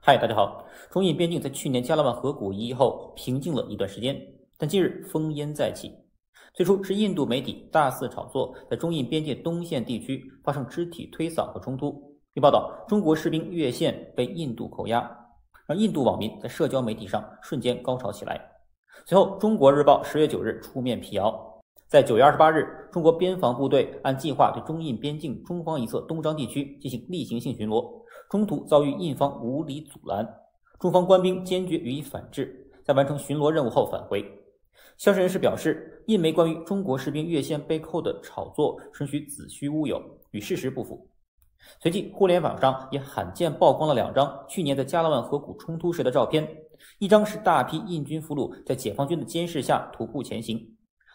嗨，大家好。中印边境在去年加勒万河谷一役后平静了一段时间，但近日烽烟再起。最初是印度媒体大肆炒作在中印边界东线地区发生肢体推搡和冲突，并报道中国士兵越线被印度扣押，让印度网民在社交媒体上瞬间高潮起来。随后，《中国日报》10月9日出面辟谣，在9月28日，中国边防部队按计划对中印边境中方一侧东张地区进行例行性巡逻，中途遭遇印方无理阻拦，中方官兵坚决予以反制，在完成巡逻任务后返回。消息人士表示，印媒关于中国士兵越线被扣的炒作纯属子虚乌有，与事实不符。随即，互联网上也罕见曝光了2张去年在加勒万河谷冲突时的照片，一张是大批印军俘虏在解放军的监视下徒步前行，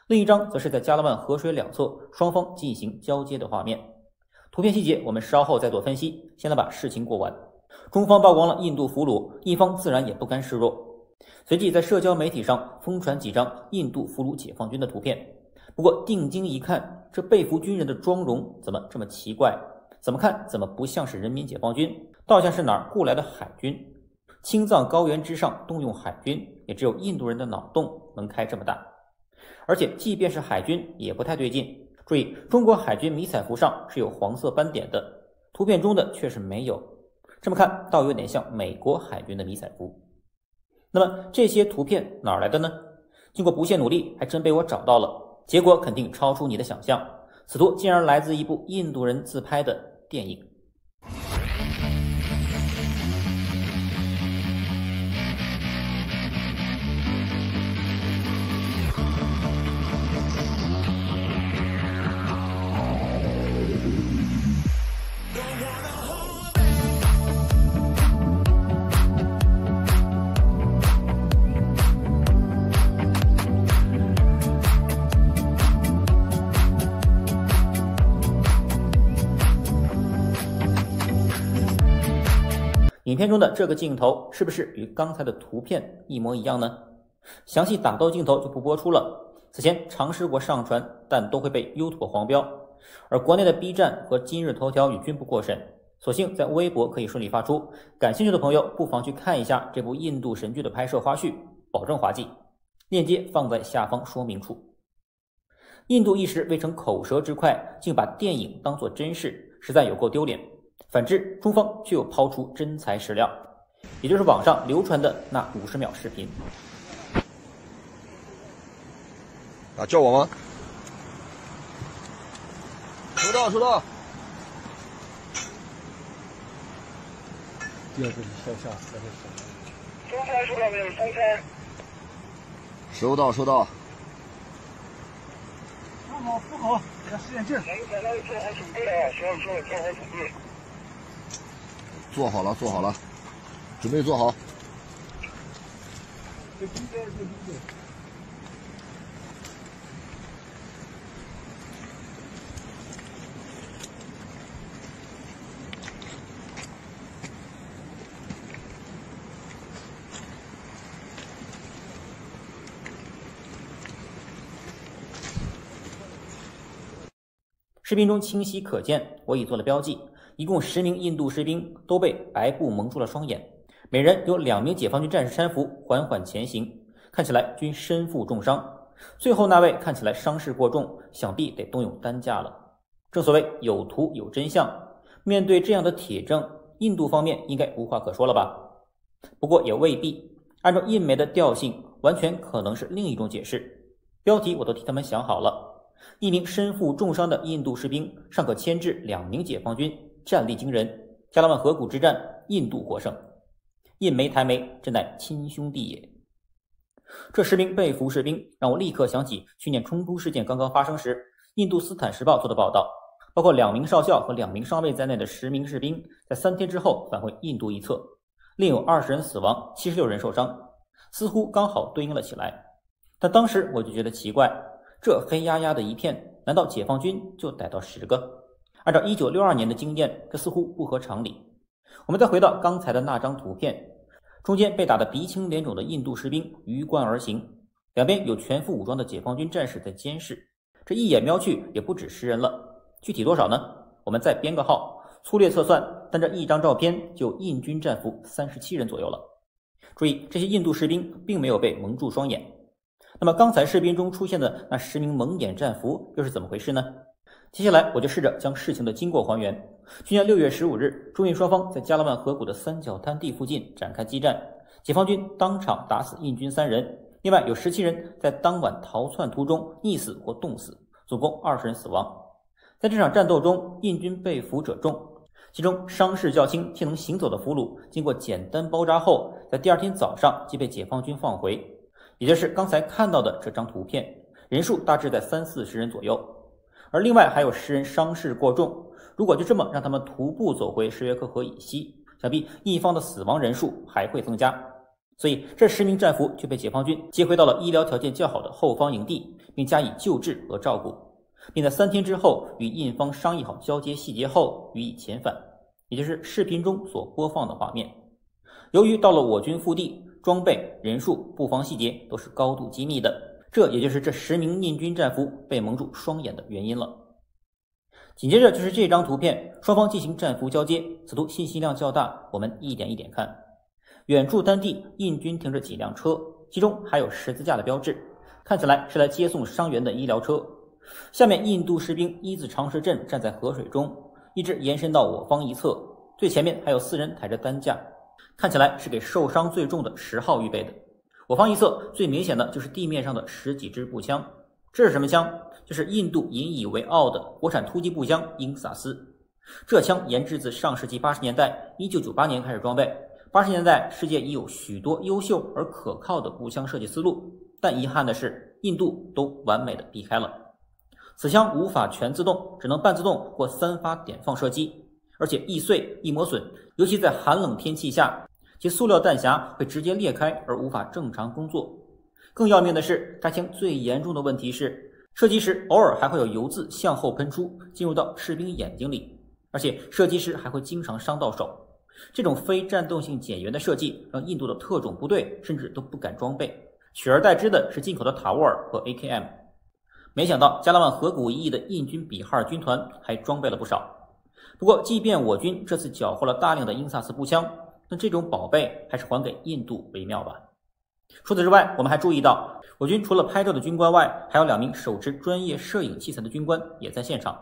另一张则是在加勒万河水两侧双方进行交接的画面。图片细节我们稍后再做分析，先来把事情过完。中方曝光了印度俘虏，印方自然也不甘示弱，随即在社交媒体上疯传几张印度俘虏解放军的图片。不过定睛一看，这被俘军人的妆容怎么这么奇怪？怎么看怎么不像是人民解放军，倒像是哪儿雇来的海军。青藏高原之上动用海军，也只有印度人的脑洞能开这么大。而且即便是海军也不太对劲，注意，中国海军迷彩服上是有黄色斑点的，图片中的却是没有。这么看倒有点像美国海军的迷彩服。那么这些图片哪儿来的呢？经过不懈努力，还真被我找到了，结果肯定超出你的想象。此图竟然来自一部印度人自拍的电影。影片中的这个镜头是不是与刚才的图片一模一样呢？详细打斗镜头就不播出了，此前尝试过上传，但都会被 YouTube 黄标。而国内的 B 站和今日头条与均不过审，所幸在微博可以顺利发出。感兴趣的朋友不妨去看一下这部印度神剧的拍摄花絮，保证滑稽。链接放在下方说明处。印度一时未成口舌之快，竟把电影当作真事，实在有够丢脸。反之，中方却又抛出真材实料，也就是网上流传的那50秒视频。叫我吗？收到，收到。第二个是向下，再是中餐收到没有？中餐。收到，收到。扶好，给他使点劲儿。咱们做好准备啊！所有做好准备。做好了，做好了，准备做好。视频中清晰可见，我已做了标记。一共10名印度士兵都被白布蒙住了双眼，每人有2名解放军战士搀扶，缓缓前行，看起来均身负重伤。最后那位看起来伤势过重，想必得动用担架了。正所谓有图有真相，面对这样的铁证，印度方面应该无话可说了吧？不过也未必，按照印媒的调性，完全可能是另一种解释。标题我都替他们想好了，一名身负重伤的印度士兵尚可牵制2名解放军，战力惊人，加勒万河谷之战，印度获胜。印媒台媒真乃亲兄弟也。这10名被俘士兵让我立刻想起去年冲突事件刚刚发生时，印度斯坦时报做的报道，包括2名少校和2名上尉在内的10名士兵在3天之后返回印度一侧，另有20人死亡，76人受伤，似乎刚好对应了起来。但当时我就觉得奇怪，这黑压压的一片，难道解放军就逮到10个？按照1962年的经验，这似乎不合常理。我们再回到刚才的那张图片，中间被打得鼻青脸肿的印度士兵鱼贯而行，两边有全副武装的解放军战士在监视，这一眼瞄去也不止10人了。具体多少呢？我们再编个号，粗略测算，单这一张照片就印军战俘37人左右了。注意，这些印度士兵并没有被蒙住双眼。那么刚才视频中出现的那10名蒙眼战俘又是怎么回事呢？接下来我就试着将事情的经过还原。去年6月15日，中印双方在加拉万河谷的三角滩地附近展开激战，解放军当场打死印军3人，另外有17人在当晚逃窜途中溺死或冻死，总共20人死亡。在这场战斗中，印军被俘者众，其中伤势较轻且能行走的俘虏，经过简单包扎后，在第二天早上即被解放军放回，也就是刚才看到的这张图片，人数大致在30-40人左右。而另外还有10人伤势过重，如果就这么让他们徒步走回什约克河以西，想必一方的死亡人数还会增加。所以这10名战俘就被解放军接回到了医疗条件较好的后方营地，并加以救治和照顾，并在3天之后与印方商议好交接细节后予以遣返，也就是视频中所播放的画面。由于到了我军腹地，装备、人数、布防细节都是高度机密的，这也就是这10名印军战俘被蒙住双眼的原因了。紧接着就是这张图片，双方进行战俘交接，此图信息量较大，我们一点一点看。远处滩地，印军停着几辆车，其中还有十字架的标志，看起来是来接送伤员的医疗车。下面印度士兵一字长蛇阵站在河水中，一直延伸到我方一侧，最前面还有4人抬着担架，看起来是给受伤最重的10号预备的。我方一侧最明显的就是地面上的10几支步枪，这是什么枪？就是印度引以为傲的国产突击步枪英萨斯。这枪研制自上世纪80年代，1998年开始装备。80年代世界已有许多优秀而可靠的步枪设计思路，但遗憾的是，印度都完美的避开了。此枪无法全自动，只能半自动或3发点放射击，而且易碎易磨损，尤其在寒冷天气下，其塑料弹匣会直接裂开而无法正常工作。更要命的是，该枪最严重的问题是，射击时偶尔还会有油渍向后喷出，进入到士兵眼睛里，而且射击时还会经常伤到手。这种非战斗性减员的设计让印度的特种部队甚至都不敢装备，取而代之的是进口的塔沃尔和 AKM。 没想到加拉万河谷一役的印军比哈尔军团还装备了不少。不过即便我军这次缴获了大量的英萨斯步枪，那这种宝贝还是还给印度为妙吧。除此之外，我们还注意到我军除了拍照的军官外，还有2名手持专业摄影器材的军官也在现场。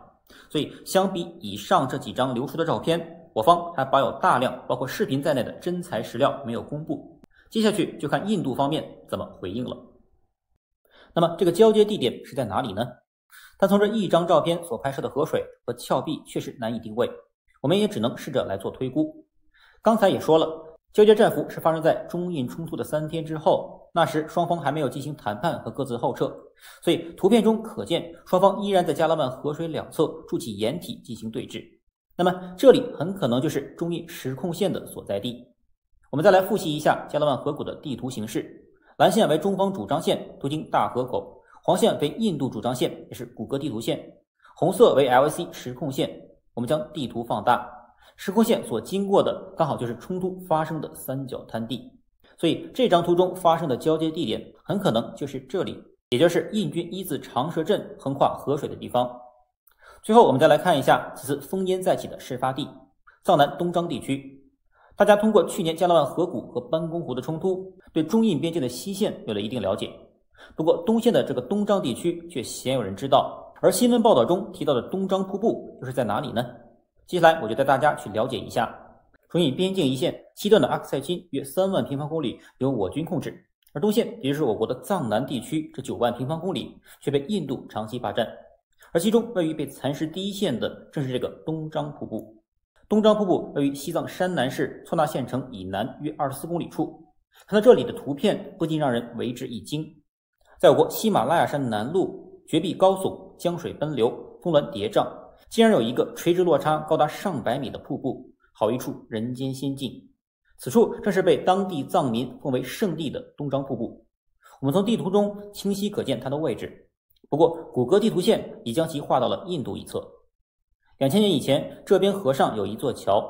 所以相比以上这几张流出的照片，我方还保有大量包括视频在内的真材实料没有公布，接下去就看印度方面怎么回应了。那么这个交接地点是在哪里呢？但从这一张照片所拍摄的河水和峭壁确实难以定位，我们也只能试着来做推估。刚才也说了，交接战俘是发生在中印冲突的3天之后，那时双方还没有进行谈判和各自后撤，所以图片中可见双方依然在加拉万河水两侧筑起掩体进行对峙。那么这里很可能就是中印实控线的所在地。我们再来复习一下加拉万河谷的地图形势，蓝线为中方主张线，途经大河口，黄线为印度主张线，也是谷歌地图线，红色为 LAC 实控线。我们将地图放大，实控线所经过的刚好就是冲突发生的三角滩地，所以这张图中发生的交接地点很可能就是这里，也就是印军一字长蛇阵横跨河水的地方。最后我们再来看一下此次烽烟再起的事发地藏南东章地区。大家通过去年加拉万河谷和班公湖的冲突，对中印边界的西线有了一定了解，不过东线的这个东章地区却鲜有人知道，而新闻报道中提到的东章瀑布又是在哪里呢？接下来我就带大家去了解一下。中印边境一线西段的阿克塞钦约3万平方公里由我军控制，而东线也就是我国的藏南地区这9万平方公里却被印度长期霸占，而其中位于被蚕食第一线的正是这个东章瀑布。东章瀑布位于西藏山南市措那县城以南约24公里处，看到这里的图片不禁让人为之一惊。在我国喜马拉雅山南麓，绝壁高耸，江水奔流，峰峦叠嶂，竟然有一个垂直落差高达上百米的瀑布，好一处人间仙境。此处正是被当地藏民奉为圣地的东章瀑布。我们从地图中清晰可见它的位置，不过谷歌地图线已将其划到了印度一侧。2000年以前，这边河上有一座桥，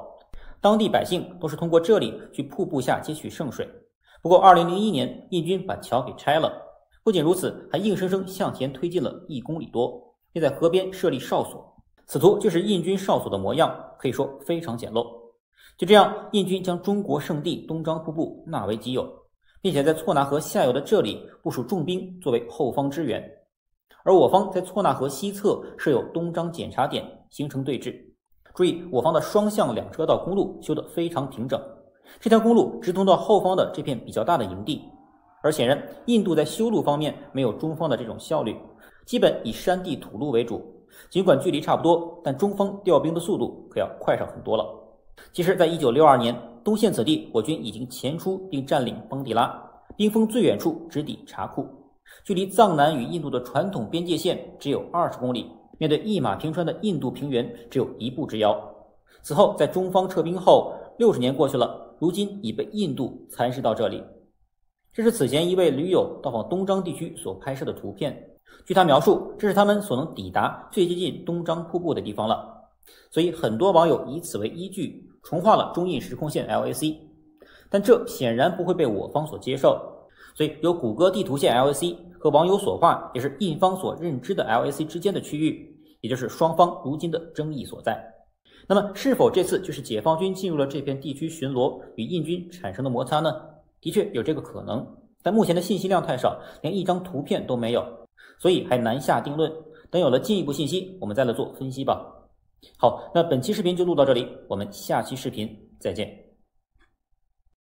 当地百姓都是通过这里去瀑布下接取圣水。不过2001年，印军把桥给拆了，不仅如此，还硬生生向前推进了1公里多，并在河边设立哨所。此图就是印军哨所的模样，可以说非常简陋。就这样，印军将中国圣地东张瀑布纳为己有，并且在错纳河下游的这里部署重兵作为后方支援。而我方在错纳河西侧设有东张检查点，形成对峙。注意，我方的双向两车道公路修得非常平整，这条公路直通到后方的这片比较大的营地。而显然，印度在修路方面没有中方的这种效率，基本以山地土路为主。尽管距离差不多，但中方调兵的速度可要快上很多了。其实，在1962年，东线此地我军已经前出并占领邦迪拉，兵锋最远处直抵查库，距离藏南与印度的传统边界线只有20公里，面对一马平川的印度平原只有一步之遥。此后，在中方撤兵后，60年过去了，如今已被印度蚕食到这里。这是此前一位驴友到访东张地区所拍摄的图片。据他描述，这是他们所能抵达最接近东张瀑布的地方了。所以很多网友以此为依据，重画了中印时空线 LAC， 但这显然不会被我方所接受。所以由谷歌地图线 LAC 和网友所画，也是印方所认知的 LAC 之间的区域，也就是双方如今的争议所在。那么是否这次就是解放军进入了这片地区巡逻与印军产生的摩擦呢？的确有这个可能，但目前的信息量太少，连一张图片都没有，所以还难下定论。等有了进一步信息，我们再来做分析吧。好，那本期视频就录到这里，我们下期视频再见。